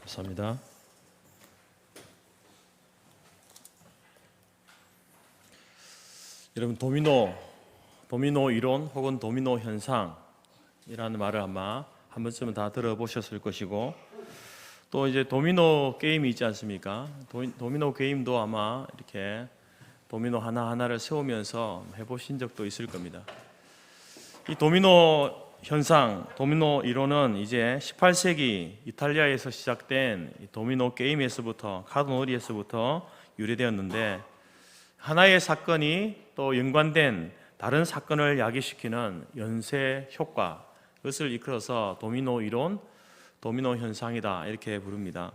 감사합니다. 여러분, 도미노 이론 혹은 도미노 현상이라는 말을 아마 한 번쯤은 다 들어보셨을 것이고, 또 이제 도미노 게임이 있지 않습니까? 도미노 게임도 아마 이렇게 도미노 하나하나를 세우면서 해보신 적도 있을 겁니다. 이 도미노 현상, 도미노 이론은 이제 18세기 이탈리아에서 시작된 도미노 게임에서부터, 카드놀이에서부터 유래되었는데, 하나의 사건이 또 연관된 다른 사건을 야기시키는 연쇄 효과, 그것을 이끌어서 도미노 이론, 도미노 현상이다 이렇게 부릅니다.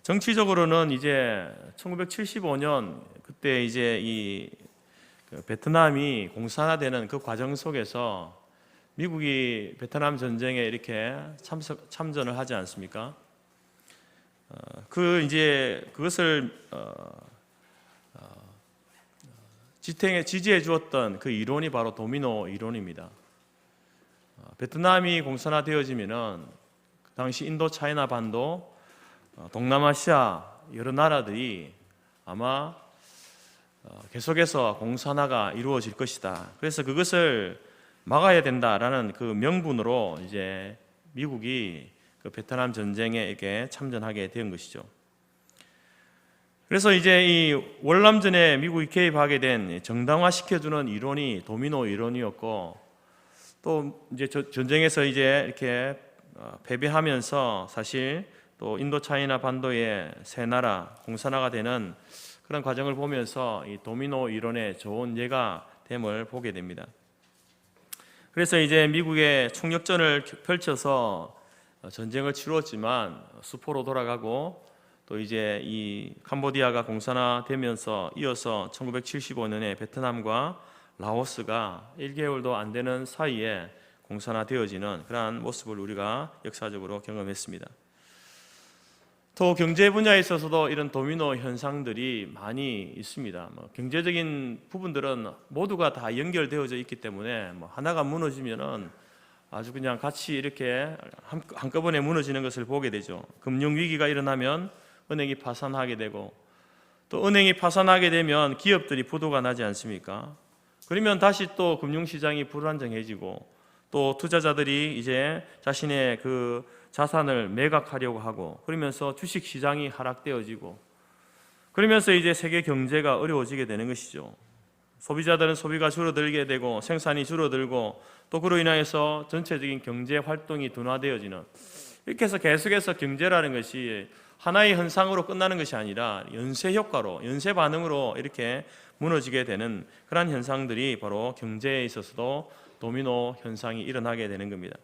정치적으로는 이제 1975년 그때 이제 이 베트남이 공산화되는 그 과정 속에서 미국이 베트남 전쟁에 이렇게 참전을 하지 않습니까? 그것을 지지해 주었던 그 이론이 바로 도미노 이론입니다. 베트남이 공산화되어지면은 그 당시 인도 차이나 반도, 동남아시아 여러 나라들이 아마 계속해서 공산화가 이루어질 것이다. 그래서 그것을 막아야 된다라는 그 명분으로 이제 미국이 그 베트남 전쟁에 이렇게 참전하게 된 것이죠. 그래서 이제 이 월남전에 미국이 개입하게 된 정당화시켜주는 이론이 도미노 이론이었고, 또 이제 전쟁에서 이제 이렇게 패배하면서 사실 또 인도 차이나 반도의 세 나라 공산화가 되는 그런 과정을 보면서 이 도미노 이론의 좋은 예가 됨을 보게 됩니다. 그래서 이제 미국의 총력전을 펼쳐서 전쟁을 치루었지만 수포로 돌아가고, 또 이제 이 캄보디아가 공산화되면서 이어서 1975년에 베트남과 라오스가 1개월도 안 되는 사이에 공산화되어지는 그러한 모습을 우리가 역사적으로 경험했습니다. 또 경제 분야에 있어서도 이런 도미노 현상들이 많이 있습니다. 경제적인 부분들은 모두가 다 연결되어져 있기 때문에 하나가 무너지면은 아주 그냥 같이 이렇게 한꺼번에 무너지는 것을 보게 되죠. 금융 위기가 일어나면 은행이 파산하게 되고, 또 은행이 파산하게 되면 기업들이 부도가 나지 않습니까? 그러면 다시 또 금융시장이 불안정해지고, 또 투자자들이 이제 자신의 그 자산을 매각하려고 하고, 그러면서 주식시장이 하락되어지고, 그러면서 이제 세계 경제가 어려워지게 되는 것이죠. 소비자들은 소비가 줄어들게 되고, 생산이 줄어들고, 또 그로 인하여서 전체적인 경제 활동이 둔화되어지는, 이렇게 해서 계속해서 경제라는 것이 하나의 현상으로 끝나는 것이 아니라 연쇄 효과로, 연쇄 반응으로 이렇게 무너지게 되는 그런 현상들이 바로 경제에 있어서도 도미노 현상이 일어나게 되는 겁니다.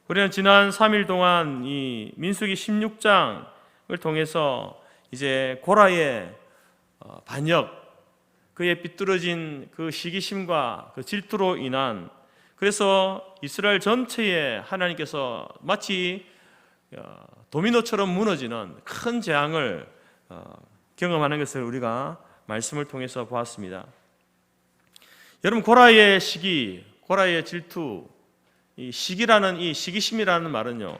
우리는 지난 3일 동안 이 민수기 16장을 통해서 이제 고라의 반역, 그의 삐뚤어진 그 시기심과 그 질투로 인한, 그래서 이스라엘 전체에 하나님께서 마치 도미노처럼 무너지는 큰 재앙을 경험하는 것을 우리가 말씀을 통해서 보았습니다. 여러분, 고라의 시기, 고라의 질투, 이 시기라는, 이 시기심이라는 말은요,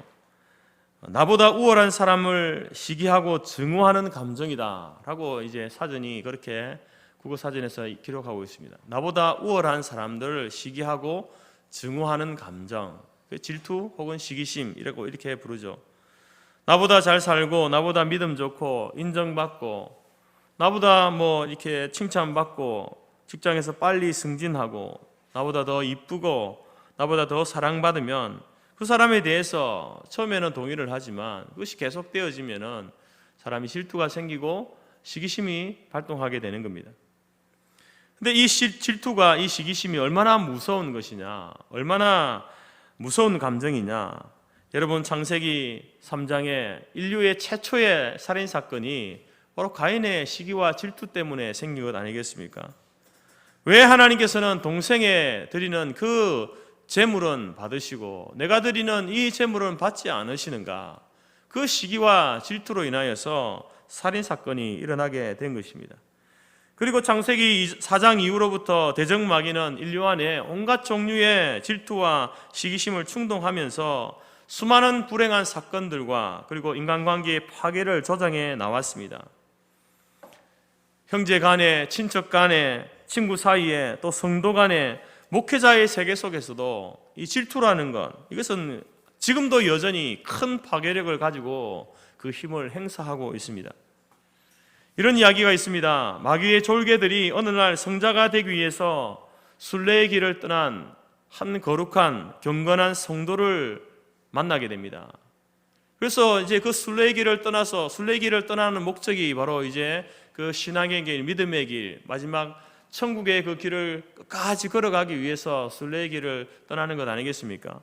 나보다 우월한 사람을 시기하고 증오하는 감정이다라고 이제 사전이 그렇게 국어 사전에서 기록하고 있습니다. 나보다 우월한 사람들을 시기하고 증오하는 감정, 질투 혹은 시기심이라고 이렇게 부르죠. 나보다 잘 살고, 나보다 믿음 좋고, 인정받고, 나보다 이렇게 칭찬받고, 직장에서 빨리 승진하고, 나보다 더 이쁘고, 나보다 더 사랑받으면 그 사람에 대해서 처음에는 동의를 하지만 그것이 계속되어지면은 사람이 질투가 생기고 시기심이 발동하게 되는 겁니다. 근데 이 질투가, 이 시기심이 얼마나 무서운 것이냐, 얼마나 무서운 감정이냐. 여러분, 창세기 3장에 인류의 최초의 살인 사건이 바로 가인의 시기와 질투 때문에 생긴 것 아니겠습니까? 왜 하나님께서는 동생에 드리는 그 재물은 받으시고 내가 드리는 이 재물은 받지 않으시는가? 그 시기와 질투로 인하여서 살인 사건이 일어나게 된 것입니다. 그리고 창세기 4장 이후로부터 대적마귀는 인류 안에 온갖 종류의 질투와 시기심을 충동하면서 수많은 불행한 사건들과 그리고 인간관계의 파괴를 조장해 나왔습니다. 형제 간에, 친척 간에, 친구 사이에, 또 성도 간에, 목회자의 세계 속에서도 이 질투라는 것, 이것은 지금도 여전히 큰 파괴력을 가지고 그 힘을 행사하고 있습니다. 이런 이야기가 있습니다. 마귀의 졸개들이 어느 날 성자가 되기 위해서 순례의 길을 떠난 한 거룩한 경건한 성도를 만나게 됩니다. 그래서 이제 그 순례의 길을 떠나서 순례의 길을 떠나는 목적이 바로 이제 그 신앙의 길, 믿음의 길, 마지막 천국의 그 길을 끝까지 걸어가기 위해서 순례의 길을 떠나는 것 아니겠습니까?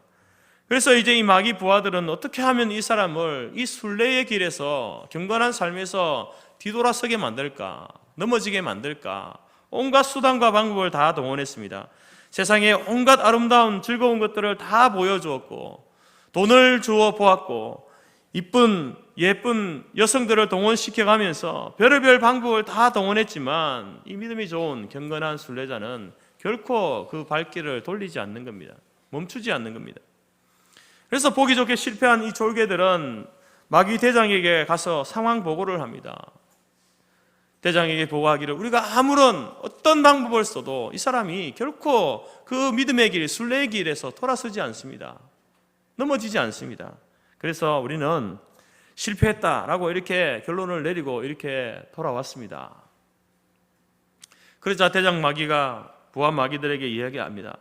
그래서 이제 이 마귀 부하들은 어떻게 하면 이 사람을 이 순례의 길에서 경건한 삶에서 뒤돌아서게 만들까, 넘어지게 만들까, 온갖 수단과 방법을 다 동원했습니다. 세상에 온갖 아름다운 즐거운 것들을 다 보여주었고, 돈을 주어 보았고, 이쁜 예쁜 여성들을 동원시켜가면서 별의별 방법을 다 동원했지만 이 믿음이 좋은 경건한 순례자는 결코 그 발길을 돌리지 않는 겁니다. 멈추지 않는 겁니다. 그래서 보기 좋게 실패한 이 졸개들은 마귀 대장에게 가서 상황 보고를 합니다. 대장에게 보고하기를 우리가 아무런 어떤 방법을 써도 이 사람이 결코 그 믿음의 길, 순례의 길에서 돌아서지 않습니다. 넘어지지 않습니다. 그래서 우리는 실패했다라고 이렇게 결론을 내리고 이렇게 돌아왔습니다. 그러자 대장 마귀가 부하 마귀들에게 이야기합니다.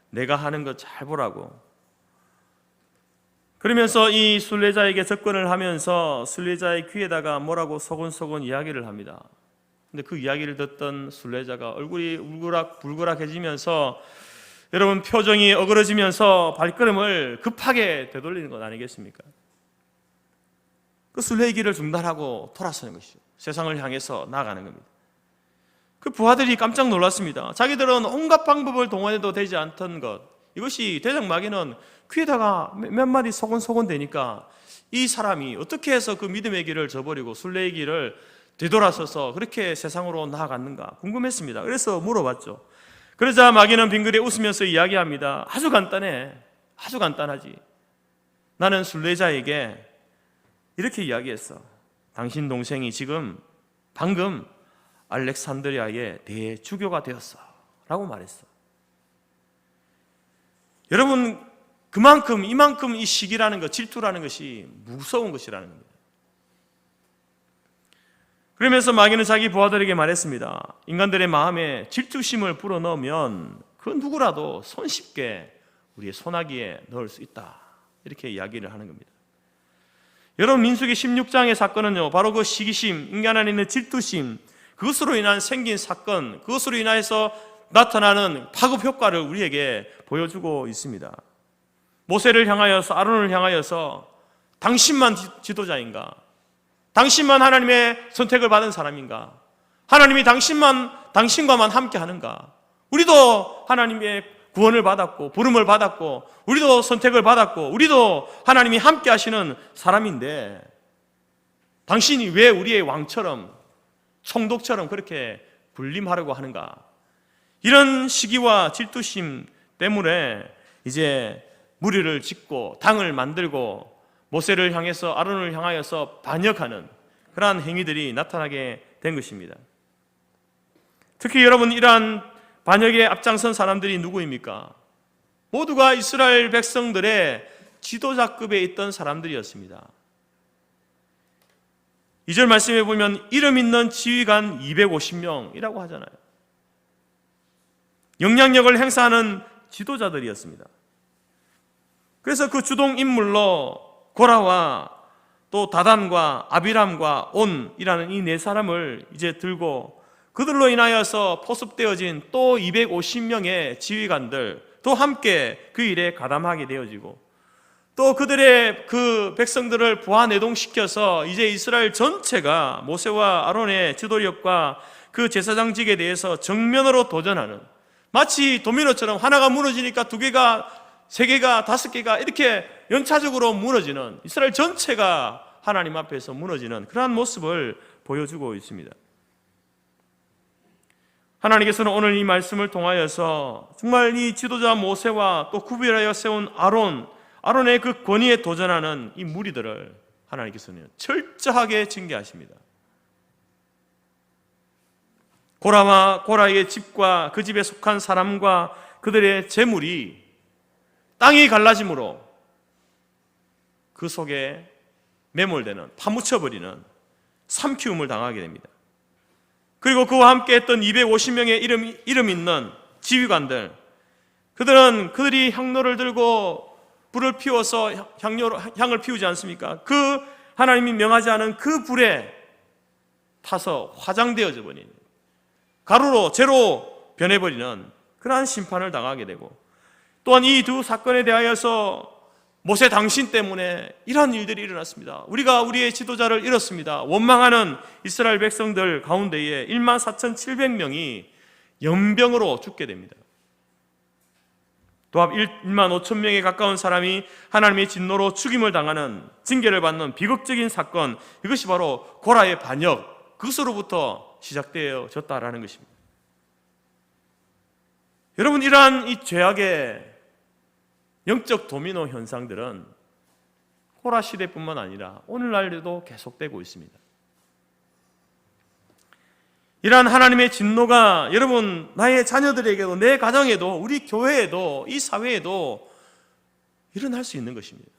내가 하는 거 잘 보라고. 그러면서 이 순례자에게 접근을 하면서 순례자의 귀에다가 뭐라고 소곤소곤 이야기를 합니다. 근데 그 이야기를 듣던 순례자가 얼굴이 울그락해지면서 여러분 표정이 어그러지면서 발걸음을 급하게 되돌리는 것 아니겠습니까? 그 순례의 길을 중단하고 돌아서는 것이죠. 세상을 향해서 나아가는 겁니다. 그 부하들이 깜짝 놀랐습니다. 자기들은 온갖 방법을 동원해도 되지 않던 것, 이것이 대장 마귀는 귀에다가 몇 마디 소곤소곤 되니까 이 사람이 어떻게 해서 그 믿음의 길을 저버리고 순례의 길을 되돌아서서 그렇게 세상으로 나아갔는가 궁금했습니다. 그래서 물어봤죠. 그러자 마귀는 빙그레 웃으면서 이야기합니다. 아주 간단해. 아주 간단하지. 나는 순례자에게 이렇게 이야기했어. 당신 동생이 방금 알렉산드리아의 대주교가 되었어 라고 말했어. 여러분, 이만큼 이 시기라는 것, 질투라는 것이 무서운 것이라는 겁니다. 그러면서 마귀는 자기 부하들에게 말했습니다. 인간들의 마음에 질투심을 불어넣으면 그 누구라도 손쉽게 우리의 소나기에 넣을 수 있다. 이렇게 이야기를 하는 겁니다. 여러분, 민수기 16장의 사건은요, 바로 그 시기심, 인간 안에 있는 질투심, 그것으로 인한 생긴 사건, 그것으로 인해서 나타나는 파급 효과를 우리에게 보여주고 있습니다. 모세를 향하여서, 아론을 향하여서 당신만 지도자인가? 당신만 하나님의 선택을 받은 사람인가? 하나님이 당신과만 함께 하는가? 우리도 하나님의 구원을 받았고 부름을 받았고 우리도 선택을 받았고 우리도 하나님이 함께 하시는 사람인데 당신이 왜 우리의 왕처럼 총독처럼 그렇게 군림하려고 하는가? 이런 시기와 질투심 때문에 이제 무리를 짓고 당을 만들고 모세를 향해서 아론을 향하여서 반역하는 그러한 행위들이 나타나게 된 것입니다. 특히 여러분, 이러한 반역에 앞장선 사람들이 누구입니까? 모두가 이스라엘 백성들의 지도자급에 있던 사람들이었습니다. 2절 말씀에 보면 이름 있는 지휘관 250명이라고 하잖아요. 영향력을 행사하는 지도자들이었습니다. 그래서 그 주동 인물로 고라와 또 다단과 아비람과 온이라는 이 네 사람을 이제 들고 그들로 인하여서 포섭되어진 또 250명의 지휘관들도 함께 그 일에 가담하게 되어지고 또 그들의 그 백성들을 부하내동시켜서 이제 이스라엘 전체가 모세와 아론의 지도력과 그 제사장직에 대해서 정면으로 도전하는, 마치 도미노처럼 하나가 무너지니까 두 개가, 세 개가, 다섯 개가 이렇게 연차적으로 무너지는, 이스라엘 전체가 하나님 앞에서 무너지는 그러한 모습을 보여주고 있습니다. 하나님께서는 오늘 이 말씀을 통하여서 정말 이 지도자 모세와 또 구별하여 세운 아론의 그 권위에 도전하는 이 무리들을 하나님께서는 철저하게 징계하십니다. 고라와 고라의 집과 그 집에 속한 사람과 그들의 재물이 땅이 갈라짐으로 그 속에 매몰되는, 파묻혀버리는 삼키움을 당하게 됩니다. 그리고 그와 함께 했던 250명의 이름 있는 지휘관들, 그들이 향로를 들고 불을 피워서 향을 피우지 않습니까? 그 하나님이 명하지 않은 그 불에 타서 화장되어져 버리는, 가루로 재로 변해버리는 그러한 심판을 당하게 되고, 또한 이 두 사건에 대하여서 모세 당신 때문에 이러한 일들이 일어났습니다. 우리가 우리의 지도자를 잃었습니다. 원망하는 이스라엘 백성들 가운데에 14,700명이 연병으로 죽게 됩니다. 도합 15,000명에 가까운 사람이 하나님의 진노로 죽임을 당하는, 징계를 받는 비극적인 사건, 이것이 바로 고라의 반역, 그것으로부터 시작되어졌다라는 것입니다. 여러분, 이러한 이 죄악의 영적 도미노 현상들은 고라 시대뿐만 아니라 오늘날에도 계속되고 있습니다. 이러한 하나님의 진노가 여러분, 나의 자녀들에게도, 내 가정에도, 우리 교회에도, 이 사회에도 일어날 수 있는 것입니다.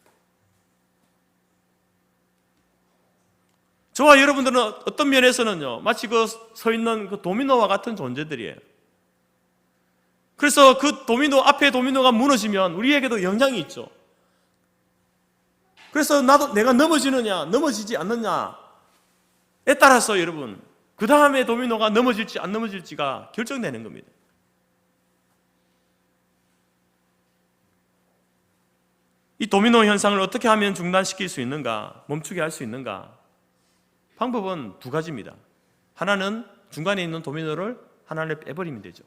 저와 여러분들은 어떤 면에서는요, 마치 그 서 있는 그 도미노와 같은 존재들이에요. 그래서 그 도미노, 앞에 도미노가 무너지면 우리에게도 영향이 있죠. 그래서 내가 넘어지느냐, 넘어지지 않느냐에 따라서 여러분, 그 다음에 도미노가 넘어질지 안 넘어질지가 결정되는 겁니다. 이 도미노 현상을 어떻게 하면 중단시킬 수 있는가, 멈추게 할 수 있는가? 방법은 두 가지입니다. 하나는 중간에 있는 도미노를 하나를 빼버리면 되죠.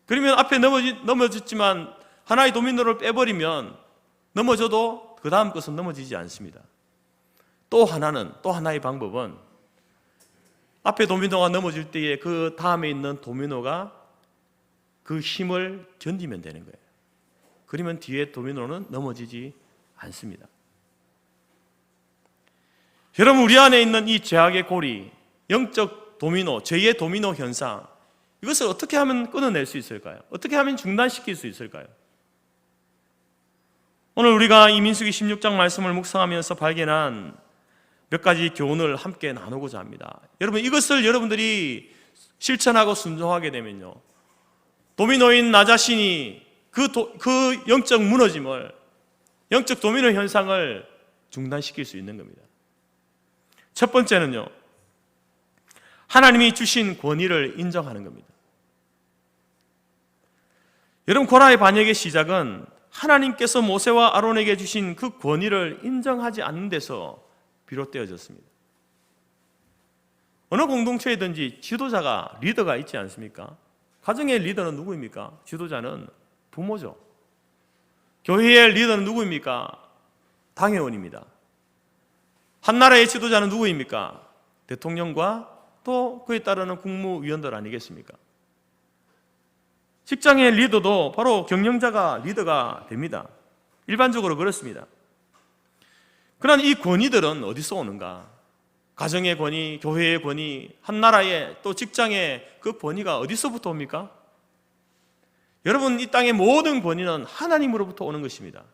그러면 앞에 넘어졌지만 하나의 도미노를 빼버리면 넘어져도 그 다음 것은 넘어지지 않습니다. 또 하나의 방법은 앞에 도미노가 넘어질 때에 그 다음에 있는 도미노가 그 힘을 견디면 되는 거예요. 그러면 뒤에 도미노는 넘어지지 않습니다. 여러분, 우리 안에 있는 이 죄악의 고리, 영적 도미노, 죄의 도미노 현상, 이것을 어떻게 하면 끊어낼 수 있을까요? 어떻게 하면 중단시킬 수 있을까요? 오늘 우리가 이 민수기 16장 말씀을 묵상하면서 발견한 몇 가지 교훈을 함께 나누고자 합니다. 여러분, 이것을 여러분들이 실천하고 순종하게 되면요, 도미노인 나 자신이 그 영적 무너짐을, 영적 도미노 현상을 중단시킬 수 있는 겁니다. 첫 번째는요, 하나님이 주신 권위를 인정하는 겁니다. 여러분, 고라의 반역의 시작은 하나님께서 모세와 아론에게 주신 그 권위를 인정하지 않는 데서 비롯되어졌습니다. 어느 공동체에든지 지도자가, 리더가 있지 않습니까? 가정의 리더는 누구입니까? 지도자는 부모죠. 교회의 리더는 누구입니까? 당회원입니다. 한 나라의 지도자는 누구입니까? 대통령과 또 그에 따르는 국무위원들 아니겠습니까? 직장의 리더도 바로 경영자가 리더가 됩니다. 일반적으로 그렇습니다. 그러나 이 권위들은 어디서 오는가? 가정의 권위, 교회의 권위, 한 나라의 또 직장의 그 권위가 어디서부터 옵니까? 여러분, 이 땅의 모든 권위는 하나님으로부터 오는 것입니다.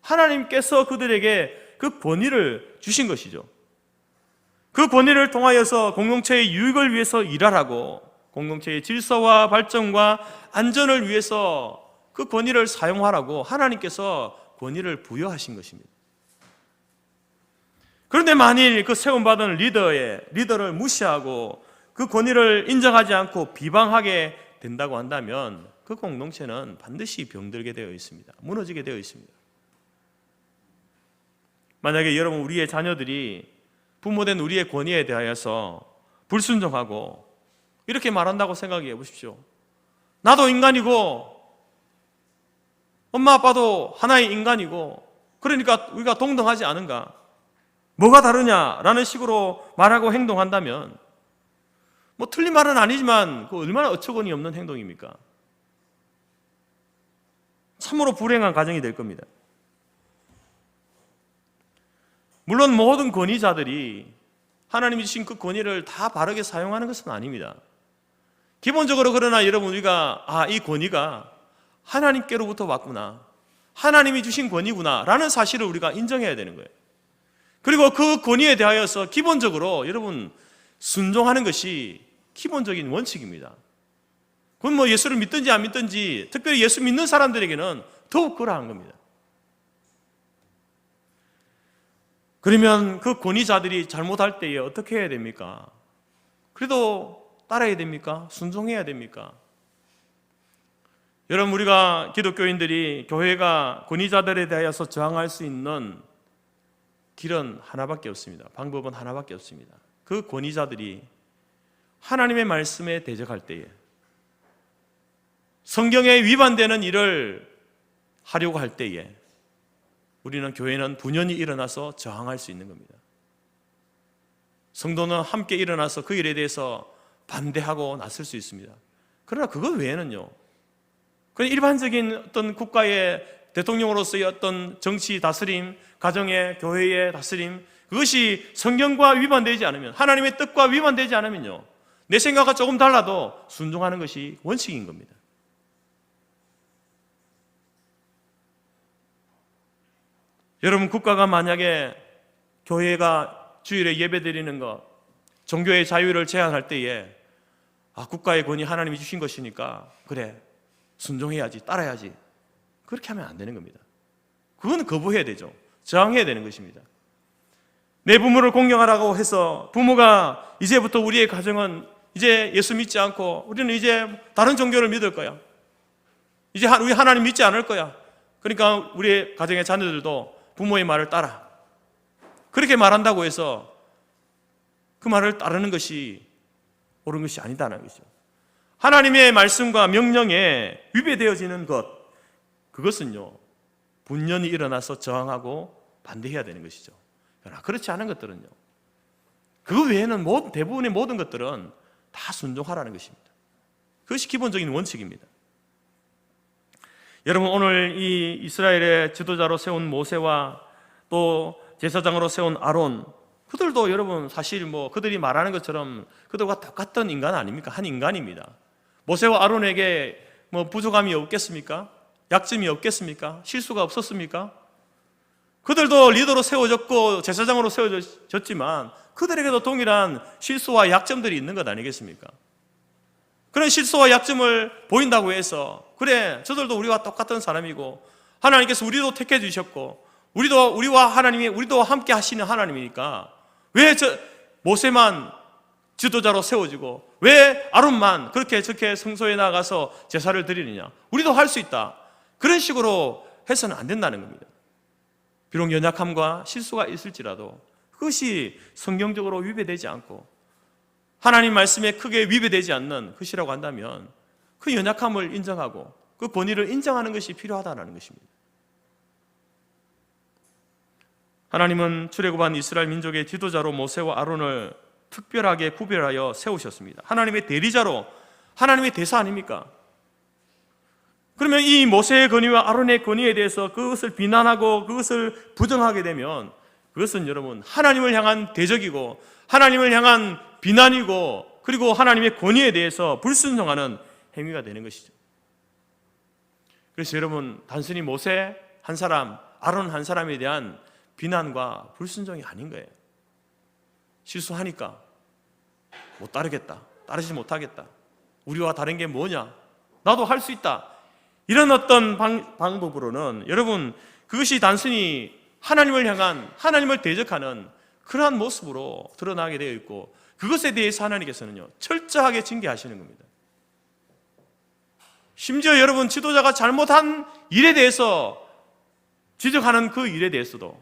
하나님께서 그들에게 그 권위를 주신 것이죠. 그 권위를 통하여서 공동체의 유익을 위해서 일하라고, 공동체의 질서와 발전과 안전을 위해서 그 권위를 사용하라고 하나님께서 권위를 부여하신 것입니다. 그런데 만일 그 세움받은 리더를 무시하고 그 권위를 인정하지 않고 비방하게 된다고 한다면 그 공동체는 반드시 병들게 되어 있습니다. 무너지게 되어 있습니다. 만약에 여러분, 우리의 자녀들이 부모된 우리의 권위에 대하여서 불순종하고 이렇게 말한다고 생각해 보십시오. 나도 인간이고 엄마 아빠도 하나의 인간이고 그러니까 우리가 동등하지 않은가? 뭐가 다르냐라는 식으로 말하고 행동한다면 틀린 말은 아니지만 그 얼마나 어처구니 없는 행동입니까? 참으로 불행한 가정이 될 겁니다. 물론 모든 권위자들이 하나님이 주신 그 권위를 다 바르게 사용하는 것은 아닙니다. 기본적으로 그러나 여러분, 우리가 이 권위가 하나님께로부터 왔구나, 하나님이 주신 권위구나 라는 사실을 우리가 인정해야 되는 거예요. 그리고 그 권위에 대하여서 기본적으로 여러분 순종하는 것이 기본적인 원칙입니다. 그건 뭐 예수를 믿든지 안 믿든지, 특별히 예수 믿는 사람들에게는 더욱 그러한 겁니다. 그러면 그 권위자들이 잘못할 때에 어떻게 해야 됩니까? 그래도 따라야 됩니까? 순종해야 됩니까? 여러분, 우리가 기독교인들이 교회가 권위자들에 대하여서 저항할 수 있는 길은 하나밖에 없습니다. 방법은 하나밖에 없습니다. 그 권위자들이 하나님의 말씀에 대적할 때에, 성경에 위반되는 일을 하려고 할 때에 우리는, 교회는 분연히 일어나서 저항할 수 있는 겁니다. 성도는 함께 일어나서 그 일에 대해서 반대하고 나설 수 있습니다. 그러나 그것 외에는요, 그냥 일반적인 어떤 국가의 대통령으로서의 어떤 정치 다스림, 가정의, 교회의 다스림, 그것이 성경과 위반되지 않으면, 하나님의 뜻과 위반되지 않으면요, 내 생각과 조금 달라도 순종하는 것이 원칙인 겁니다. 여러분, 국가가 만약에 교회가 주일에 예배드리는 것, 종교의 자유를 제한할 때에 국가의 권위 하나님이 주신 것이니까 그래, 순종해야지, 따라야지, 그렇게 하면 안 되는 겁니다. 그건 거부해야 되죠. 저항해야 되는 것입니다. 내 부모를 공경하라고 해서 부모가 이제부터 우리의 가정은 이제 예수 믿지 않고 우리는 이제 다른 종교를 믿을 거야, 이제 우리 하나님 믿지 않을 거야, 그러니까 우리의 가정의 자녀들도 부모의 말을 따라, 그렇게 말한다고 해서 그 말을 따르는 것이 옳은 것이 아니다는 것이죠. 하나님의 말씀과 명령에 위배되어지는 것, 그것은요 분연히 일어나서 저항하고 반대해야 되는 것이죠. 그러나 그렇지 않은 것들은요, 그 외에는 대부분의 모든 것들은 다 순종하라는 것입니다. 그것이 기본적인 원칙입니다. 여러분, 오늘 이 이스라엘의 지도자로 세운 모세와 또 제사장으로 세운 아론, 그들도 여러분 사실 그들이 말하는 것처럼 그들과 똑같던 인간 아닙니까? 한 인간입니다. 모세와 아론에게 부족함이 없겠습니까? 약점이 없겠습니까? 실수가 없었습니까? 그들도 리더로 세워졌고 제사장으로 세워졌지만 그들에게도 동일한 실수와 약점들이 있는 것 아니겠습니까? 그런 실수와 약점을 보인다고 해서 그래, 저들도 우리와 똑같은 사람이고 하나님께서 우리도 택해 주셨고 우리와 하나님이 우리도 함께 하시는 하나님이니까 왜 모세만 지도자로 세워지고 왜 아론만 그렇게 저렇게 성소에 나가서 제사를 드리느냐, 우리도 할 수 있다, 그런 식으로 해서는 안 된다는 겁니다. 비록 연약함과 실수가 있을지라도 그것이 성경적으로 위배되지 않고 하나님 말씀에 크게 위배되지 않는 것이라고 한다면 그 연약함을 인정하고 그 권위를 인정하는 것이 필요하다는 것입니다. 하나님은 출애굽한 이스라엘 민족의 지도자로 모세와 아론을 특별하게 구별하여 세우셨습니다. 하나님의 대리자로, 하나님의 대사 아닙니까? 그러면 이 모세의 권위와 아론의 권위에 대해서 그것을 비난하고 그것을 부정하게 되면 그것은 여러분 하나님을 향한 대적이고 하나님을 향한 비난이고 그리고 하나님의 권위에 대해서 불순종하는 행위가 되는 것이죠. 그래서 여러분, 단순히 모세 한 사람, 아론 한 사람에 대한 비난과 불순종이 아닌 거예요. 실수하니까 못 따르겠다, 따르지 못하겠다, 우리와 다른 게 뭐냐, 나도 할 수 있다, 이런 어떤 방법으로는 여러분 그것이 단순히 하나님을 향한, 하나님을 대적하는 그러한 모습으로 드러나게 되어 있고 그것에 대해서 하나님께서는요 철저하게 징계하시는 겁니다. 심지어 여러분, 지도자가 잘못한 일에 대해서 지적하는 그 일에 대해서도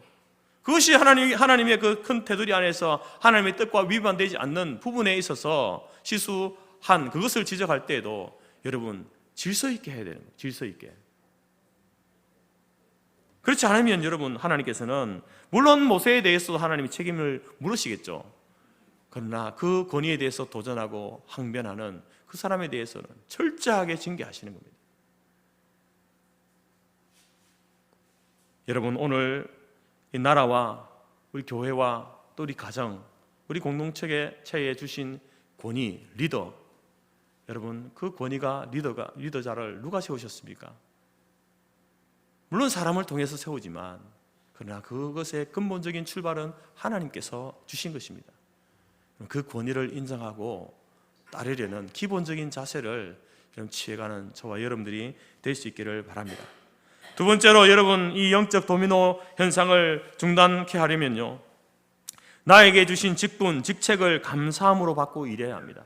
그것이 하나님의 그 큰 테두리 안에서 하나님의 뜻과 위반되지 않는 부분에 있어서 실수한 그것을 지적할 때에도 여러분 질서 있게 해야 되는 거예요. 질서 있게. 그렇지 않으면 여러분, 하나님께서는 물론 모세에 대해서도 하나님이 책임을 물으시겠죠. 그러나 그 권위에 대해서 도전하고 항변하는 그 사람에 대해서는 철저하게 징계하시는 겁니다. 여러분, 오늘 이 나라와 우리 교회와 또 우리 가정, 우리 공동체에 주신 권위, 리더, 여러분 그 권위가 리더자를 누가 세우셨습니까? 물론 사람을 통해서 세우지만 그러나 그것의 근본적인 출발은 하나님께서 주신 것입니다. 그 권위를 인정하고 따르려는 기본적인 자세를 취해가는 저와 여러분들이 될 수 있기를 바랍니다. 두 번째로 여러분, 이 영적 도미노 현상을 중단케 하려면요, 나에게 주신 직분, 직책을 감사함으로 받고 일해야 합니다.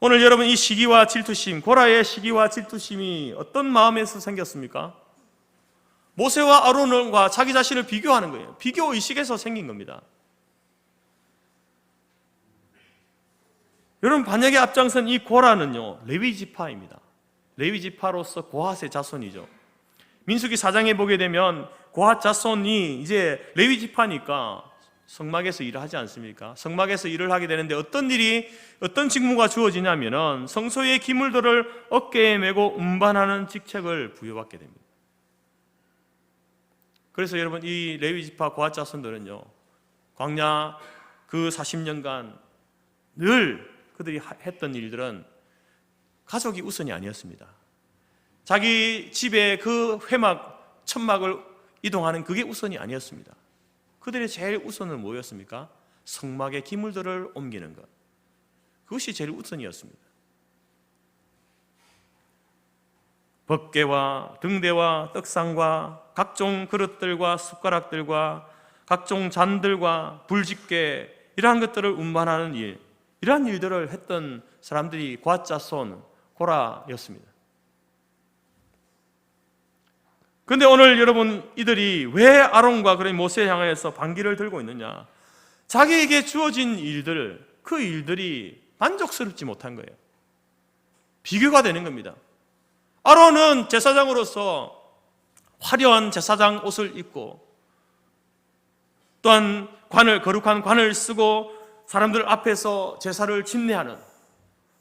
오늘 여러분, 이 시기와 질투심, 고라의 시기와 질투심이 어떤 마음에서 생겼습니까? 모세와 아론과 자기 자신을 비교하는 거예요. 비교 의식에서 생긴 겁니다. 여러분, 반역에 앞장선 이 고라는요, 레위 지파입니다. 레위 지파로서 고핫의 자손이죠. 민수기 4장에 보게 되면 고핫 자손이 이제 레위 지파니까 성막에서 일을 하지 않습니까? 성막에서 일을 하게 되는데 어떤 직무가 주어지냐면은 성소의 기물들을 어깨에 메고 운반하는 직책을 부여받게 됩니다. 그래서 여러분, 이 레위 지파 고핫 자손들은요, 광야 그 40년간 늘 그들이 했던 일들은 가족이 우선이 아니었습니다. 자기 집에 그 회막, 천막을 이동하는 그게 우선이 아니었습니다. 그들의 제일 우선은 뭐였습니까? 성막의 기물들을 옮기는 것. 그것이 제일 우선이었습니다. 법궤와 등대와 떡상과 각종 그릇들과 숟가락들과 각종 잔들과 불집게, 이러한 것들을 운반하는 일, 이러한 일들을 했던 사람들이 고핫 자손 고라였습니다. 그런데 오늘 여러분, 이들이 왜 아론과 그런 모세에 향해서 반기를 들고 있느냐? 자기에게 주어진 일들, 그 일들이 만족스럽지 못한 거예요. 비교가 되는 겁니다. 아론은 제사장으로서 화려한 제사장 옷을 입고, 또한 거룩한 관을 쓰고 사람들 앞에서 제사를 집례하는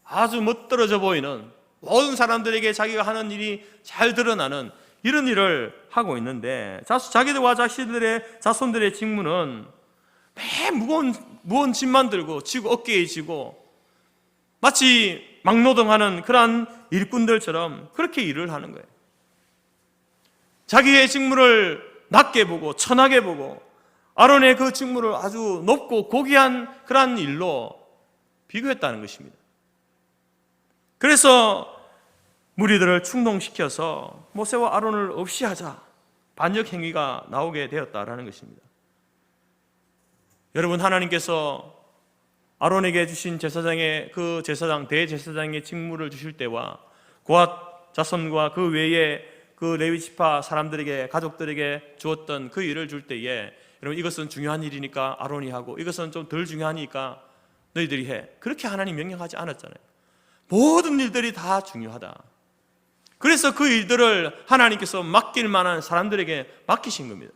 아주 멋들어져 보이는, 모든 사람들에게 자기가 하는 일이 잘 드러나는 이런 일을 하고 있는데, 자기들과 자신들의 자손들의 직무는 매 무거운 짐만 들고 어깨에 지고 마치 막노동하는 그러한 일꾼들처럼 그렇게 일을 하는 거예요. 자기의 직무를 낮게 보고 천하게 보고 아론의 그 직무를 아주 높고 고귀한 그러한 일로 비교했다는 것입니다. 그래서 무리들을 충동시켜서 모세와 아론을 없이 하자, 반역 행위가 나오게 되었다라는 것입니다. 여러분, 하나님께서 아론에게 주신 대제사장의 직무를 주실 때와 고핫 자손과 그 외에 그 레위 지파 사람들에게, 가족들에게 주었던 그 일을 줄 때에, 여러분, 이것은 중요한 일이니까 아론이 하고 이것은 좀 덜 중요하니까 너희들이 해, 그렇게 하나님 명령하지 않았잖아요. 모든 일들이 다 중요하다. 그래서 그 일들을 하나님께서 맡길 만한 사람들에게 맡기신 겁니다.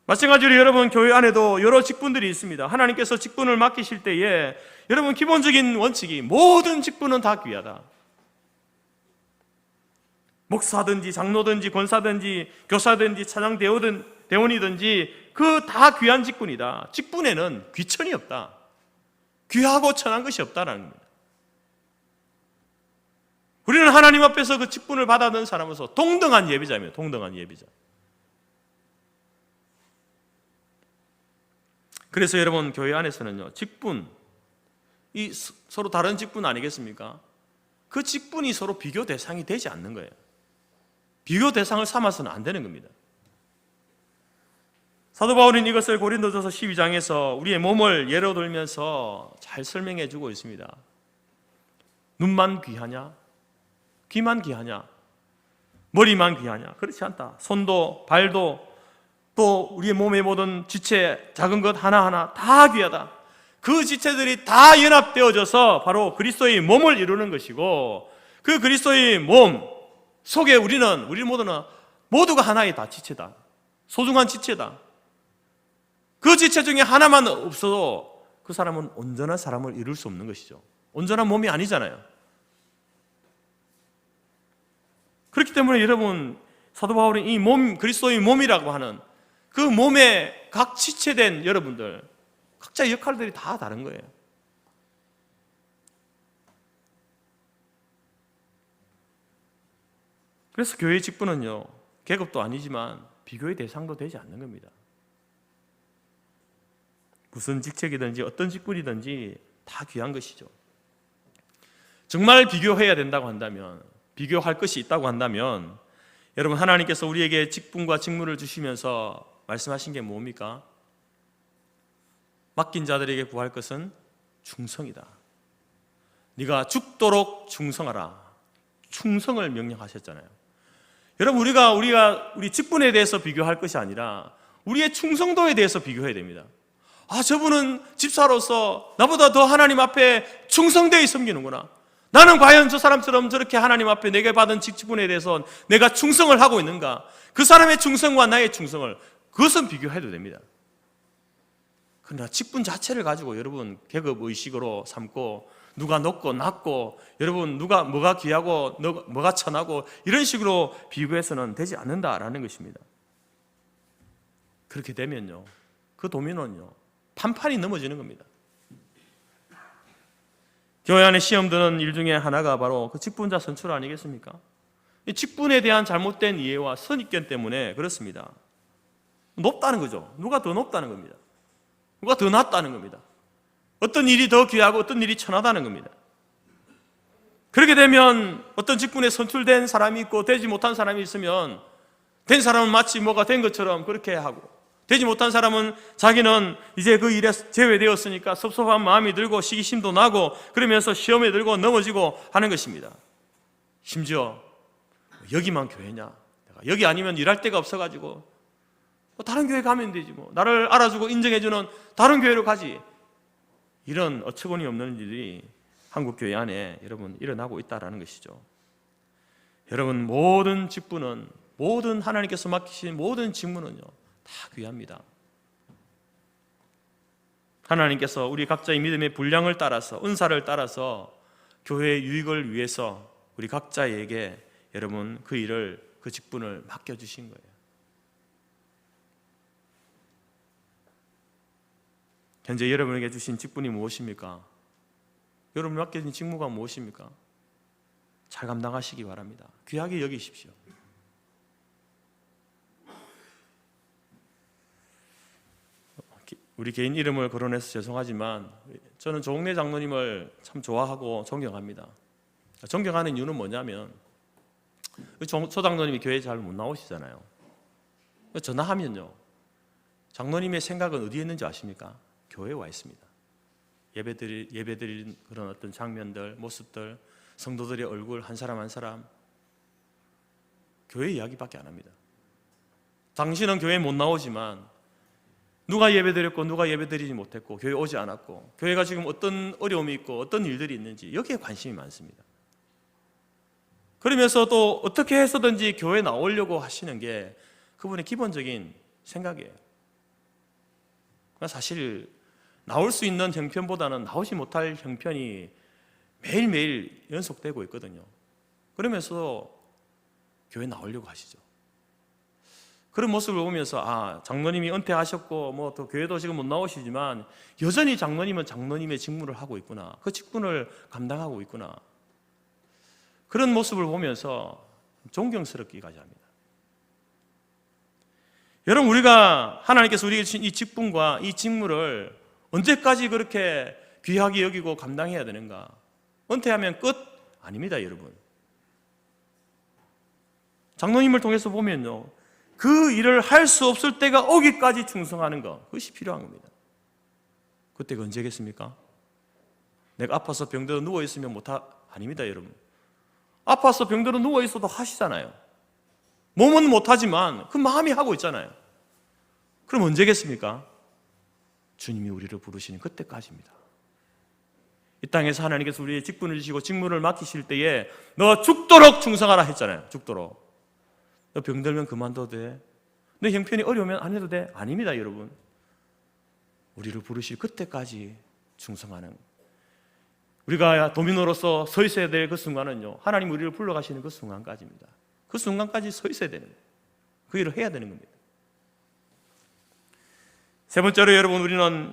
마찬가지로 여러분, 교회 안에도 여러 직분들이 있습니다. 하나님께서 직분을 맡기실 때에 여러분, 기본적인 원칙이 모든 직분은 다 귀하다. 목사든지 장로든지 권사든지 교사든지 차장 대원이든지 그 다 귀한 직분이다. 직분에는 귀천이 없다. 귀하고 천한 것이 없다라는 겁니다. 우리는 하나님 앞에서 그 직분을 받아든 사람으로서 동등한 예비자입니다. 동등한 예비자. 그래서 여러분, 교회 안에서는요, 직분, 이 서로 다른 직분 아니겠습니까? 그 직분이 서로 비교 대상이 되지 않는 거예요. 비교 대상을 삼아서는 안 되는 겁니다. 사도 바울은 이것을 고린도전서 12장에서 우리의 몸을 예로 들면서 잘 설명해 주고 있습니다. 눈만 귀하냐? 귀만 귀하냐? 머리만 귀하냐? 그렇지 않다. 손도 발도 또 우리의 몸의 모든 지체, 작은 것 하나하나 다 귀하다. 그 지체들이 다 연합되어져서 바로 그리스도의 몸을 이루는 것이고, 그 그리스도의 몸 속에 우리 모두는 모두가 하나의 다 지체다. 소중한 지체다. 그 지체 중에 하나만 없어도 그 사람은 온전한 사람을 이룰 수 없는 것이죠. 온전한 몸이 아니잖아요. 그렇기 때문에 여러분, 사도 바울은 이 몸, 그리스도의 몸이라고 하는 그 몸에 각 지체된 여러분들, 각자의 역할들이 다 다른 거예요. 그래서 교회의 직분은요, 계급도 아니지만 비교의 대상도 되지 않는 겁니다. 무슨 직책이든지 어떤 직분이든지 다 귀한 것이죠. 정말 비교해야 된다고 한다면, 비교할 것이 있다고 한다면, 여러분, 하나님께서 우리에게 직분과 직무를 주시면서 말씀하신 게 뭡니까? 맡긴 자들에게 구할 것은 충성이다. 네가 죽도록 충성하라. 충성을 명령하셨잖아요. 여러분, 우리 직분에 대해서 비교할 것이 아니라 우리의 충성도에 대해서 비교해야 됩니다. 아, 저분은 집사로서 나보다 더 하나님 앞에 충성되게 섬기는구나. 나는 과연 저 사람처럼 저렇게 하나님 앞에 내게 받은 직분에 대해서 내가 충성을 하고 있는가? 그 사람의 충성과 나의 충성을, 그것은 비교해도 됩니다. 그러나 직분 자체를 가지고 여러분 계급 의식으로 삼고, 누가 높고 낮고, 여러분 누가 뭐가 귀하고 뭐가 천하고, 이런 식으로 비교해서는 되지 않는다라는 것입니다. 그렇게 되면요, 그 도민은요 판판이 넘어지는 겁니다. 교회 안에 시험 드는 일 중에 하나가 바로 그 직분자 선출 아니겠습니까? 이 직분에 대한 잘못된 이해와 선입견 때문에 그렇습니다. 높다는 거죠. 누가 더 높다는 겁니다. 누가 더 낫다는 겁니다. 어떤 일이 더 귀하고 어떤 일이 천하다는 겁니다. 그렇게 되면 어떤 직분에 선출된 사람이 있고 되지 못한 사람이 있으면, 된 사람은 마치 뭐가 된 것처럼 그렇게 하고, 되지 못한 사람은 자기는 이제 그 일에 제외되었으니까 섭섭한 마음이 들고 시기심도 나고, 그러면서 시험에 들고 넘어지고 하는 것입니다. 심지어 여기만 교회냐, 내가 여기 아니면 일할 데가 없어가지고 다른 교회 가면 되지, 뭐 나를 알아주고 인정해주는 다른 교회로 가지, 이런 어처구니 없는 일들이 한국교회 안에 여러분 일어나고 있다는 것이죠. 여러분, 모든 직분은, 모든 하나님께서 맡기신 모든 직무는요 다 귀합니다. 하나님께서 우리 각자의 믿음의 분량을 따라서, 은사를 따라서 교회의 유익을 위해서 우리 각자에게 여러분 그 일을, 그 직분을 맡겨주신 거예요. 현재 여러분에게 주신 직분이 무엇입니까? 여러분이 맡겨진 직무가 무엇입니까? 잘 감당하시기 바랍니다. 귀하게 여기십시오. 우리 개인 이름을 거론해서 죄송하지만 저는 조홍래 장로님을 참 좋아하고 존경합니다. 존경하는 이유는 뭐냐면, 조 장로님이 교회에 잘 못 나오시잖아요. 전화하면요, 장로님의 생각은 어디에 있는지 아십니까? 교회에 와 있습니다. 예배드린 그런 어떤 장면들, 모습들, 성도들의 얼굴 한 사람 한 사람, 교회 이야기밖에 안 합니다. 당신은 교회에 못 나오지만 누가 예배드렸고 누가 예배드리지 못했고 교회 오지 않았고 교회가 지금 어떤 어려움이 있고 어떤 일들이 있는지 여기에 관심이 많습니다. 그러면서 또 어떻게 해서든지 교회에 나오려고 하시는 게 그분의 기본적인 생각이에요. 사실 나올 수 있는 형편보다는 나오지 못할 형편이 매일매일 연속되고 있거든요. 그러면서 교회 나오려고 하시죠. 그런 모습을 보면서, 아, 장로님이 은퇴하셨고 뭐 또 교회도 지금 못 나오시지만 여전히 장로님은 장로님의 직무를 하고 있구나, 그 직분을 감당하고 있구나, 그런 모습을 보면서 존경스럽기까지 합니다. 여러분, 우리가 하나님께서 우리에게 주신 이 직분과 이 직무를 언제까지 그렇게 귀하게 여기고 감당해야 되는가? 은퇴하면 끝? 아닙니다, 여러분. 장로님을 통해서 보면요, 그 일을 할 수 없을 때가 오기까지 충성하는 것, 그것이 필요한 겁니다. 그때가 언제겠습니까? 내가 아파서 병들어 누워있으면 아닙니다, 여러분. 아파서 병들어 누워있어도 하시잖아요. 몸은 못하지만 그 마음이 하고 있잖아요. 그럼 언제겠습니까? 주님이 우리를 부르시는 그때까지입니다. 이 땅에서 하나님께서 우리의 직분을 주시고 직무를 맡기실 때에 너 죽도록 충성하라 했잖아요. 죽도록. 너 병들면 그만둬도 돼? 너 형편이 어려우면 안 해도 돼? 아닙니다, 여러분. 우리를 부르실 그때까지 충성하는, 우리가 도민으로서 서 있어야 될 그 순간은요, 하나님 우리를 불러가시는 그 순간까지입니다. 그 순간까지 서 있어야 되는 거예요. 그 일을 해야 되는 겁니다. 세 번째로 여러분, 우리는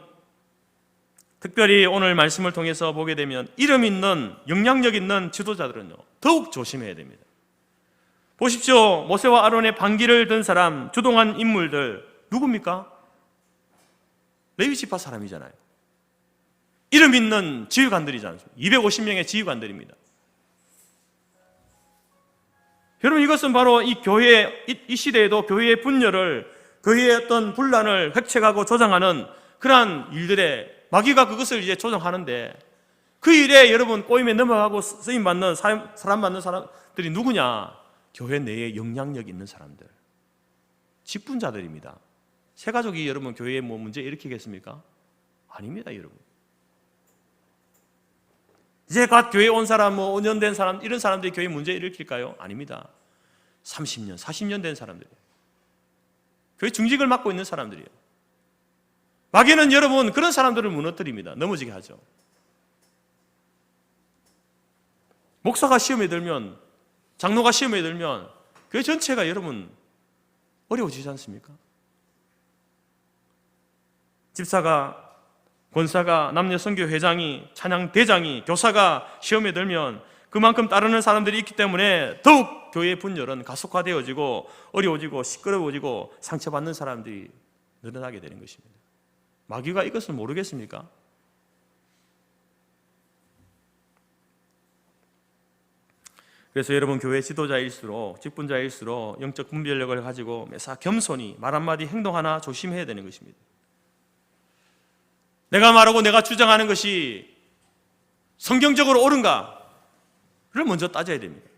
특별히 오늘 말씀을 통해서 보게 되면 이름 있는, 영향력 있는 지도자들은요, 더욱 조심해야 됩니다. 보십시오. 모세와 아론의 반기를 든 사람, 주동한 인물들 누굽니까? 레위 지파 사람이잖아요. 이름 있는 지휘관들이지 않습니까? 250명의 지휘관들입니다. 여러분, 이것은 바로 이 교회, 이 시대에도 교회의 분열을, 교회의 어떤 분란을 획책하고 조장하는 그러한 일들에 마귀가 그것을 이제 조정하는데, 그 일에 여러분 꼬임에 넘어가고 쓰임받는 사람 받는 사람들이 누구냐? 교회 내에 영향력 있는 사람들, 직분자들입니다. 새 가족이 여러분 교회에 뭐 문제 일으키겠습니까? 아닙니다, 여러분. 이제 갓 교회에 온 사람, 뭐 5년 된 사람, 이런 사람들이 교회에 문제 일으킬까요? 아닙니다. 30년, 40년 된 사람들이에요. 교회 중직을 맡고 있는 사람들이에요. 마귀는 여러분 그런 사람들을 무너뜨립니다. 넘어지게 하죠. 목사가 시험에 들면, 장로가 시험에 들면 교회 전체가 여러분 어려워지지 않습니까? 집사가, 권사가, 남녀 선교 회장이, 찬양 대장이, 교사가 시험에 들면 그만큼 따르는 사람들이 있기 때문에 더욱 교회의 분열은 가속화되어지고 어려워지고 시끄러워지고 상처받는 사람들이 늘어나게 되는 것입니다. 마귀가 이것을 모르겠습니까? 그래서 여러분, 교회 지도자일수록, 직분자일수록 영적 분별력을 가지고 매사 겸손히 말 한마디 행동 하나 조심해야 되는 것입니다. 내가 말하고 내가 주장하는 것이 성경적으로 옳은가를 먼저 따져야 됩니다.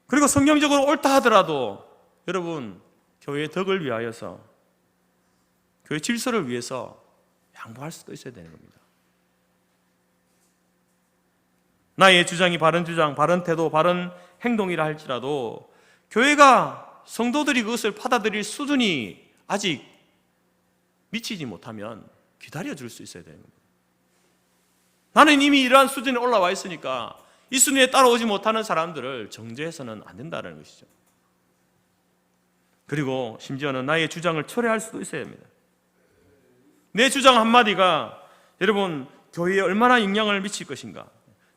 그리고 성경적으로 옳다 하더라도 여러분, 교회의 덕을 위하여서, 교회 질서를 위해서 양보할 수도 있어야 되는 겁니다. 나의 주장이 바른 주장, 바른 태도, 바른 행동이라 할지라도 교회가, 성도들이 그것을 받아들일 수준이 아직 미치지 못하면 기다려줄 수 있어야 되는 겁니다. 나는 이미 이러한 수준에 올라와 있으니까 이 수준에 따라오지 못하는 사람들을 정죄해서는 안 된다는 것이죠. 그리고 심지어는 나의 주장을 철회할 수도 있어야 합니다. 내 주장 한마디가 여러분 교회에 얼마나 영향을 미칠 것인가,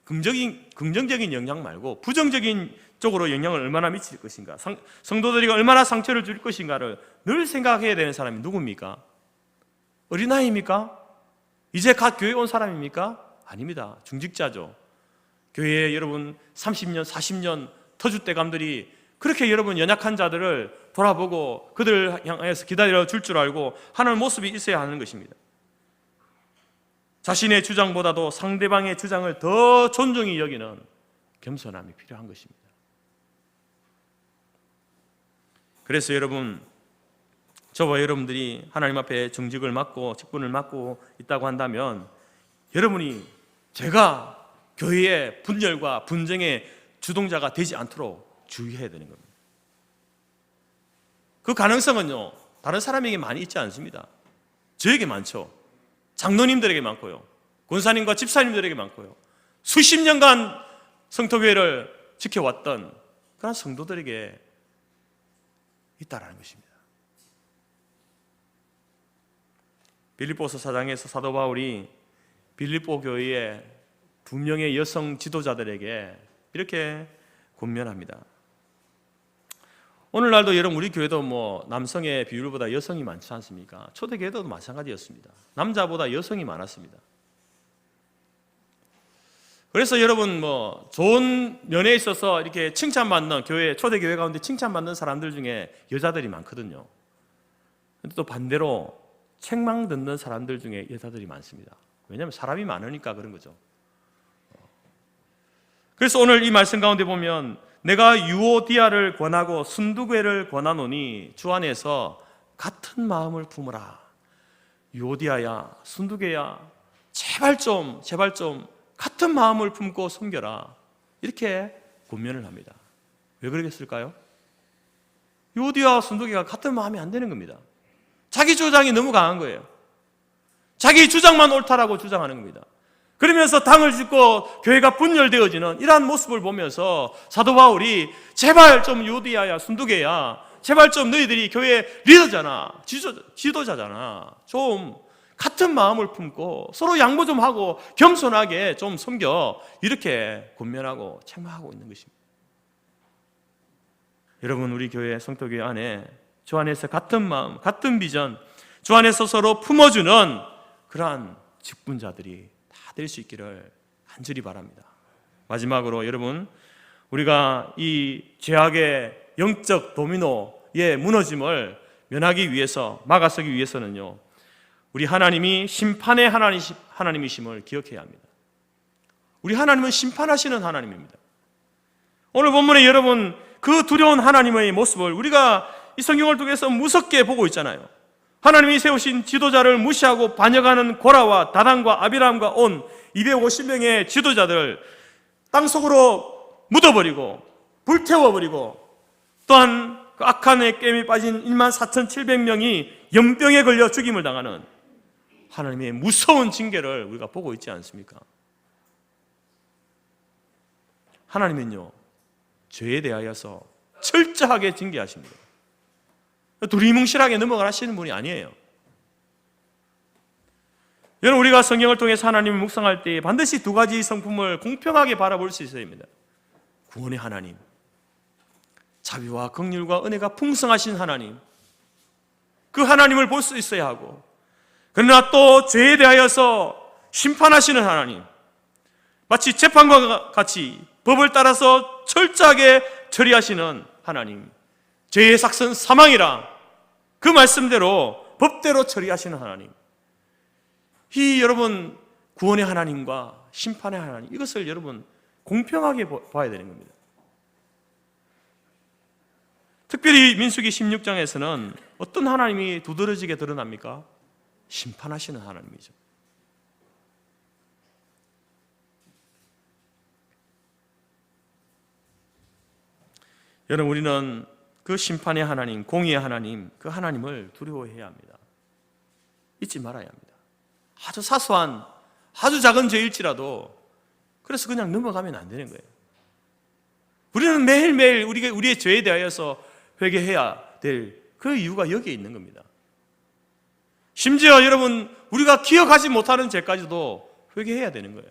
긍정적인 영향 말고 부정적인 쪽으로 영향을 얼마나 미칠 것인가, 성도들이 얼마나 상처를 줄 것인가를 늘 생각해야 되는 사람이 누굽니까? 어린아이입니까? 이제 갓 교회에 온 사람입니까? 아닙니다. 중직자죠. 교회에 여러분 30년, 40년 터줏대감들이 그렇게 여러분 연약한 자들을 돌아보고 그들을 향해서 기다려 줄 줄 알고 하는 모습이 있어야 하는 것입니다. 자신의 주장보다도 상대방의 주장을 더 존중히 여기는 겸손함이 필요한 것입니다. 그래서 여러분, 저와 여러분들이 하나님 앞에 중직을 맡고 직분을 맡고 있다고 한다면 여러분이 제가 교회의 분열과 분쟁의 주동자가 되지 않도록 주의해야 되는 겁니다. 그 가능성은요, 다른 사람에게 많이 있지 않습니다. 저에게 많죠. 장로님들에게 많고요, 권사님과 집사님들에게 많고요, 수십 년간 성토교회를 지켜왔던 그런 성도들에게 있다라는 것입니다. 빌립보서 4장에서 사도 바울이 빌립보 교회의 2명의 여성 지도자들에게 이렇게 권면합니다. 오늘날도 여러분 우리 교회도 뭐 남성의 비율보다 여성이 많지 않습니까? 초대교회도 마찬가지였습니다. 남자보다 여성이 많았습니다. 그래서 여러분 뭐 좋은 면에 있어서 이렇게 칭찬받는 교회, 초대교회 가운데 칭찬받는 사람들 중에 여자들이 많거든요. 근데 또 반대로 책망 듣는 사람들 중에 여자들이 많습니다. 왜냐하면 사람이 많으니까 그런 거죠. 그래서 오늘 이 말씀 가운데 보면 내가 유오디아를 권하고 순두궤를 권하노니 주 안에서 같은 마음을 품으라. 유오디아야, 순두궤야, 제발 좀 같은 마음을 품고 섬겨라. 이렇게 권면을 합니다. 왜 그러겠을까요? 유오디아와 순두궤가 같은 마음이 안 되는 겁니다. 자기 주장이 너무 강한 거예요. 자기 주장만 옳다라고 주장하는 겁니다. 그러면서 당을 짓고 교회가 분열되어지는 이러한 모습을 보면서 사도 바울이 제발 좀 유오디아야, 순두궤야, 제발 좀 너희들이 교회 리더잖아, 지도자잖아, 좀 같은 마음을 품고 서로 양보 좀 하고 겸손하게 좀 섬겨, 이렇게 권면하고 책망하고 있는 것입니다. 여러분, 우리 교회 성도교회 안에 주 안에서 같은 마음, 같은 비전, 주 안에서 서로 품어주는 그러한 직분자들이 다 될 수 있기를 간절히 바랍니다. 마지막으로 여러분, 우리가 이 죄악의 영적 도미노의 무너짐을 면하기 위해서, 막아서기 위해서는요, 우리 하나님이 심판의 하나님이심을 기억해야 합니다. 우리 하나님은 심판하시는 하나님입니다. 오늘 본문에 여러분, 그 두려운 하나님의 모습을 우리가 이 성경을 통해서 무섭게 보고 있잖아요. 하나님이 세우신 지도자를 무시하고 반역하는 고라와 다단과 아비람과 온 250명의 지도자들 땅속으로 묻어버리고 불태워버리고, 또한 그 악한 게임에 빠진 14,700명이 연병에 걸려 죽임을 당하는 하나님의 무서운 징계를 우리가 보고 있지 않습니까? 하나님은요, 죄에 대하여서 철저하게 징계하십니다. 두리뭉실하게 넘어가시는 분이 아니에요. 여러분, 우리가 성경을 통해서 하나님을 묵상할 때 반드시 두 가지 성품을 공평하게 바라볼 수 있어야 합니다. 구원의 하나님, 자비와 긍휼과 은혜가 풍성하신 하나님, 그 하나님을 볼 수 있어야 하고, 그러나 또 죄에 대하여서 심판하시는 하나님, 마치 재판과 같이 법을 따라서 철저하게 처리하시는 하나님, 죄의 삭선 사망이라 그 말씀대로 법대로 처리하시는 하나님, 이 여러분 구원의 하나님과 심판의 하나님, 이것을 여러분 공평하게 봐야 되는 겁니다. 특별히 민수기 16장에서는 어떤 하나님이 두드러지게 드러납니까? 심판하시는 하나님이죠. 여러분, 우리는 그 심판의 하나님, 공의의 하나님, 그 하나님을 두려워해야 합니다. 잊지 말아야 합니다. 아주 사소한, 아주 작은 죄일지라도 그래서 그냥 넘어가면 안 되는 거예요. 우리는 매일매일 우리의 죄에 대하여서 회개해야 될 그 이유가 여기에 있는 겁니다. 심지어 여러분, 우리가 기억하지 못하는 죄까지도 회개해야 되는 거예요.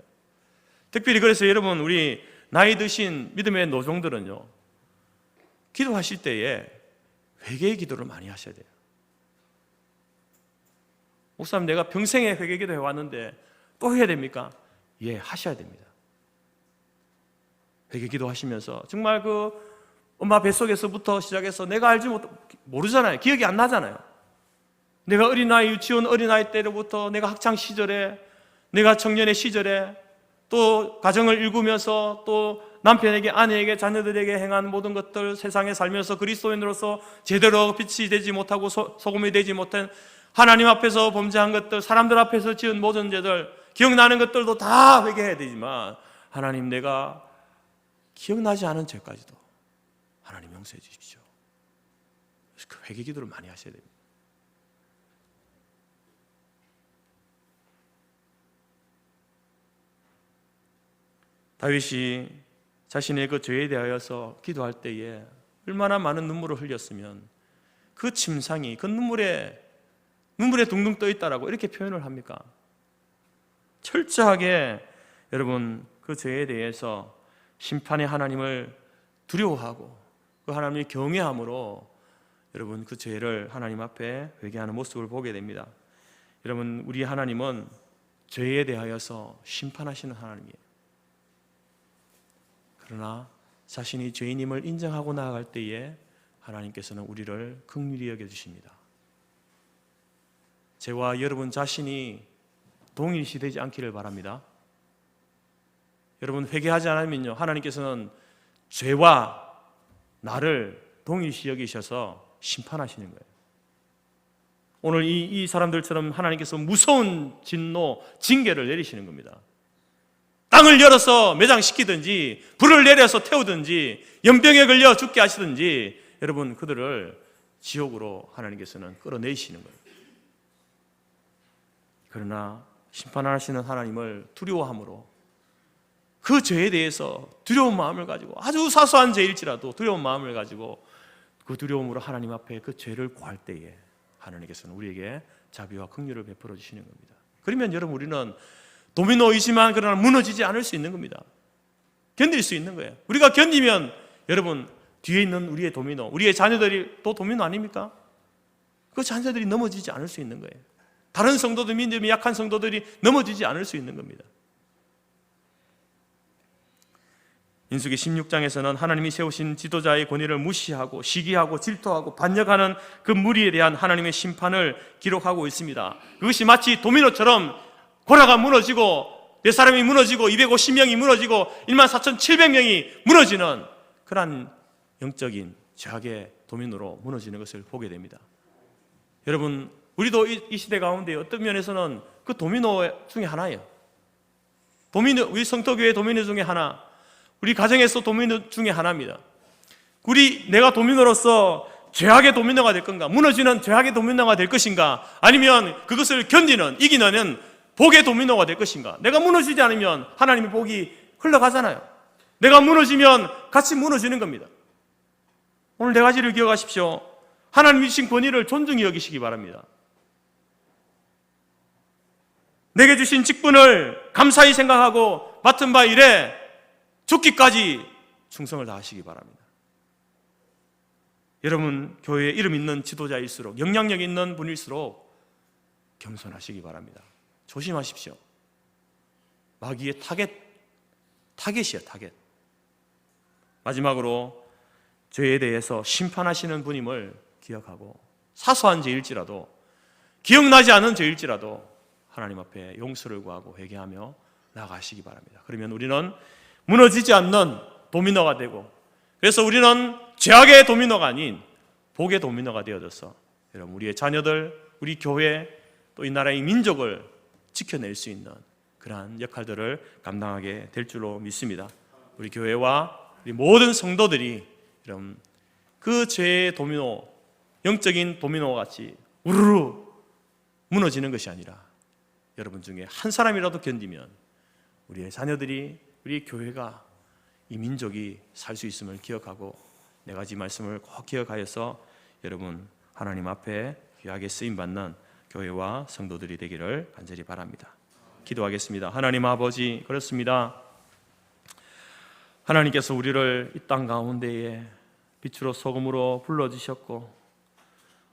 특별히 그래서 여러분, 우리 나이 드신 믿음의 노종들은요, 기도하실 때에 회개의 기도를 많이 하셔야 돼요. 목사님, 내가 평생에 회개 기도 해왔는데 또 해야 됩니까? 예, 하셔야 됩니다. 회개 기도 하시면서 정말 그 엄마 뱃속에서부터 시작해서 내가 모르잖아요. 기억이 안 나잖아요. 내가 어린아이, 유치원 어린아이 때로부터, 내가 학창 시절에, 내가 청년의 시절에, 또 가정을 일구면서, 또 남편에게, 아내에게, 자녀들에게 행한 모든 것들, 세상에 살면서 그리스도인으로서 제대로 빛이 되지 못하고 소금이 되지 못한 하나님 앞에서 범죄한 것들, 사람들 앞에서 지은 모든 죄들, 기억나는 것들도 다 회개해야 되지만, 하나님, 내가 기억나지 않은 죄까지도 하나님 용서해 주십시오. 그래서 그 회개 기도를 많이 하셔야 됩니다. 다윗이 자신의 그 죄에 대하여서 기도할 때에 얼마나 많은 눈물을 흘렸으면 그 침상이 그 눈물에 둥둥 떠 있다라고 이렇게 표현을 합니까? 철저하게 여러분, 그 죄에 대해서 심판의 하나님을 두려워하고 그 하나님을 경외함으로 여러분 그 죄를 하나님 앞에 회개하는 모습을 보게 됩니다. 여러분, 우리 하나님은 죄에 대하여서 심판하시는 하나님이에요. 그러나 자신이 죄인임을 인정하고 나아갈 때에 하나님께서는 우리를 긍휼히 여겨주십니다. 저와 여러분 자신이 동일시 되지 않기를 바랍니다. 여러분, 회개하지 않으면요, 하나님께서는 죄와 나를 동일시 여기셔서 심판하시는 거예요. 오늘 이 사람들처럼 하나님께서 무서운 진노, 징계를 내리시는 겁니다. 땅을 열어서 매장시키든지, 불을 내려서 태우든지, 연병에 걸려 죽게 하시든지, 여러분 그들을 지옥으로 하나님께서는 끌어내시는 거예요. 그러나 심판하시는 하나님을 두려워함으로 그 죄에 대해서 두려운 마음을 가지고, 아주 사소한 죄일지라도 두려운 마음을 가지고 그 두려움으로 하나님 앞에 그 죄를 구할 때에 하나님께서는 우리에게 자비와 긍휼을 베풀어 주시는 겁니다. 그러면 여러분, 우리는 도미노이지만 그러나 무너지지 않을 수 있는 겁니다. 견딜 수 있는 거예요. 우리가 견디면 여러분, 뒤에 있는 우리의 도미노, 우리의 자녀들이 또 도미노 아닙니까? 그 자녀들이 넘어지지 않을 수 있는 거예요. 다른 성도들, 믿음이 약한 성도들이 넘어지지 않을 수 있는 겁니다. 민수기 16장에서는 하나님이 세우신 지도자의 권위를 무시하고 시기하고 질투하고 반역하는 그 무리에 대한 하나님의 심판을 기록하고 있습니다. 그것이 마치 도미노처럼 고라가 무너지고 네 사람이 무너지고 250명이 무너지고 14,700명이 무너지는 그러한 영적인 죄악의 도미노로 무너지는 것을 보게 됩니다. 여러분, 우리도 이 시대 가운데 어떤 면에서는 그 도미노 중에 하나예요. 우리 성도교회 도미노 중에 하나, 우리 가정에서 도미노 중에 하나입니다. 내가 도미노로서 죄악의 도미노가 될 건가? 무너지는 죄악의 도미노가 될 것인가? 아니면 그것을 견디는, 이기는 복의 도미노가 될 것인가? 내가 무너지지 않으면 하나님의 복이 흘러가잖아요. 내가 무너지면 같이 무너지는 겁니다. 오늘 네 가지를 기억하십시오. 하나님이 주신 권위를 존중히 여기시기 바랍니다. 내게 주신 직분을 감사히 생각하고 맡은 바 일에 죽기까지 충성을 다하시기 바랍니다. 여러분, 교회에 이름 있는 지도자일수록, 영향력 있는 분일수록 겸손하시기 바랍니다. 조심하십시오. 마귀의 타겟이에요, 타겟. 마지막으로 죄에 대해서 심판하시는 분임을 기억하고, 사소한 죄일지라도, 기억나지 않은 죄일지라도 하나님 앞에 용서를 구하고 회개하며 나아가시기 바랍니다. 그러면 우리는 무너지지 않는 도미노가 되고, 그래서 우리는 죄악의 도미노가 아닌 복의 도미노가 되어져서 여러분, 우리의 자녀들, 우리 교회, 또 이 나라의 민족을 지켜낼 수 있는 그러한 역할들을 감당하게 될 줄로 믿습니다. 우리 교회와 우리 모든 성도들이 여러분, 그 죄의 도미노, 영적인 도미노와 같이 우르르 무너지는 것이 아니라 여러분 중에 한 사람이라도 견디면 우리의 자녀들이, 우리 교회가, 이 민족이 살 수 있음을 기억하고 네 가지 말씀을 꼭 기억하여서 여러분 하나님 앞에 귀하게 쓰임받는 교회와 성도들이 되기를 간절히 바랍니다. 기도하겠습니다. 하나님 아버지, 그렇습니다. 하나님께서 우리를 이 땅 가운데에 빛으로 소금으로 불러주셨고,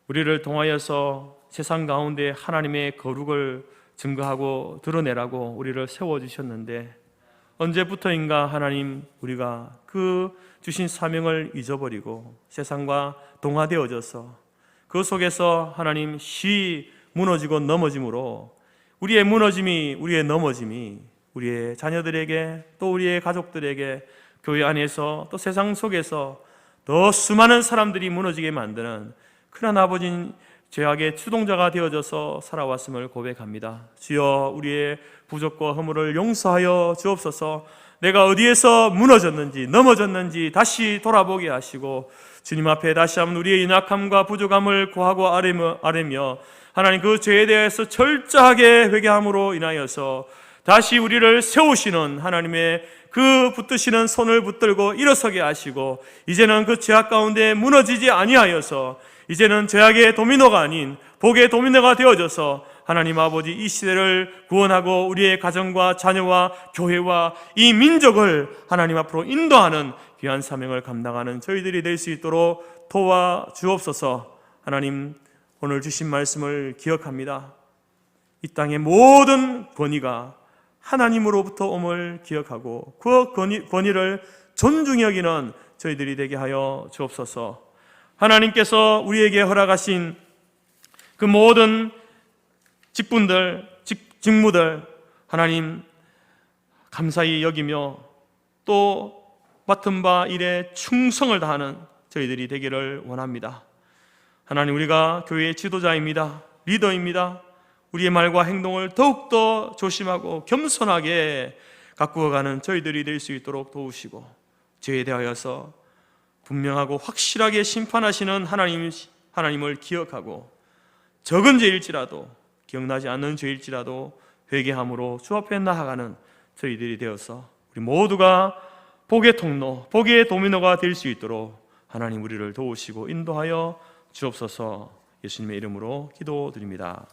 우리를 통하여서 세상 가운데 하나님의 거룩을 증거하고 드러내라고 우리를 세워주셨는데, 언제부터인가 하나님, 우리가 그 주신 사명을 잊어버리고 세상과 동화되어져서 그 속에서 하나님 무너지고 넘어짐으로 우리의 무너짐이, 우리의 넘어짐이 우리의 자녀들에게, 또 우리의 가족들에게, 교회 안에서, 또 세상 속에서 더 수많은 사람들이 무너지게 만드는 그런 아버지 죄악의 추동자가 되어져서 살아왔음을 고백합니다. 주여, 우리의 부족과 허물을 용서하여 주옵소서. 내가 어디에서 무너졌는지, 넘어졌는지 다시 돌아보게 하시고, 주님 앞에 다시 한번 우리의 연약함과 부족함을 고하고 아뢰며 하나님 그 죄에 대해서 철저하게 회개함으로 인하여서 다시 우리를 세우시는 하나님의 그 붙드시는 손을 붙들고 일어서게 하시고, 이제는 그 죄악 가운데 무너지지 아니하여서 이제는 죄악의 도미노가 아닌 복의 도미노가 되어져서 하나님 아버지, 이 시대를 구원하고 우리의 가정과 자녀와 교회와 이 민족을 하나님 앞으로 인도하는 귀한 사명을 감당하는 저희들이 될 수 있도록 도와주옵소서. 하나님, 오늘 주신 말씀을 기억합니다. 이 땅의 모든 권위가 하나님으로부터 옴을 기억하고 그 권위를 존중히 여기는 저희들이 되게 하여 주옵소서. 하나님께서 우리에게 허락하신 그 모든 직분들, 직무들 하나님 감사히 여기며 또 맡은 바 일에 충성을 다하는 저희들이 되기를 원합니다. 하나님, 우리가 교회의 지도자입니다. 리더입니다. 우리의 말과 행동을 더욱더 조심하고 겸손하게 가꾸어가는 저희들이 될 수 있도록 도우시고, 죄에 대하여서 분명하고 확실하게 심판하시는 하나님을 기억하고, 적은 죄일지라도, 기억나지 않는 죄일지라도 회개함으로 주 앞에 나아가는 저희들이 되어서 우리 모두가 복의 통로, 복의 도미노가 될 수 있도록 하나님 우리를 도우시고 인도하여 주옵소서. 예수님의 이름으로 기도드립니다.